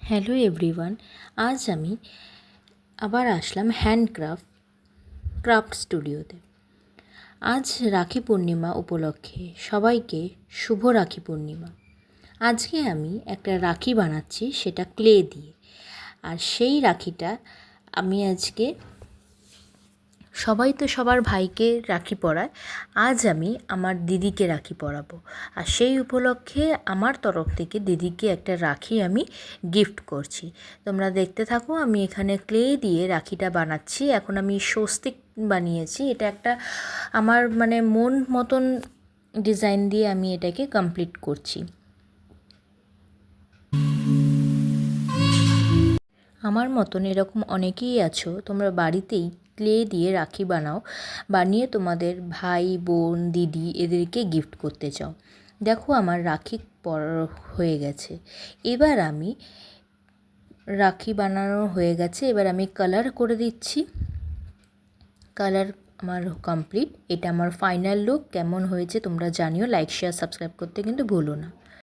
Hello everyone, আজ আমি আবার আসলাম ক্রাফট স্টুডিওতে। আজ রাখি পূর্ণিমা উপলক্ষে সবাইকে শুভ রাখি পূর্ণিমা। আজকে আমি একটা রাখি বানাচ্ছি, সেটা ক্লে দিয়ে। আর সেই রাখিটা আমি আজকে, সবাই তো সবার ভাইকে রাখি পরায়, আজ আমি আমার দিদিকে রাখি পরাবো। আর সেই উপলক্ষে আমার তরফ থেকে দিদিকে একটা রাখি আমি গিফট করছি। তোমরা দেখতে থাকো, আমি এখানে ক্লে দিয়ে রাখিটা বানাচ্ছি। এখন আমি স্বস্তিক বানিয়েছি, এটা একটা আমার মন মতন ডিজাইন দিয়ে আমি এটাকে কমপ্লিট করছি। আমার মতন এরকম অনেকেই আছো, তোমরা বাড়িতেই ক্লে দিয়ে রাখি বানিয়ে তোমাদের ভাই বোন দিদি এদেরকে গিফট করতে চাও। দেখো আমার রাখি হয়ে গেছে। এবার আমি রাখি বানানো হয়ে গেছে, এবার আমি কালার করে দিচ্ছি। কালার আমার কমপ্লিট। এটা আমার ফাইনাল লুক। কেমন হয়েছে তোমরা জানিও, লাইক শেয়ার সাবস্ক্রাইব করতে কিন্তু ভুলো না।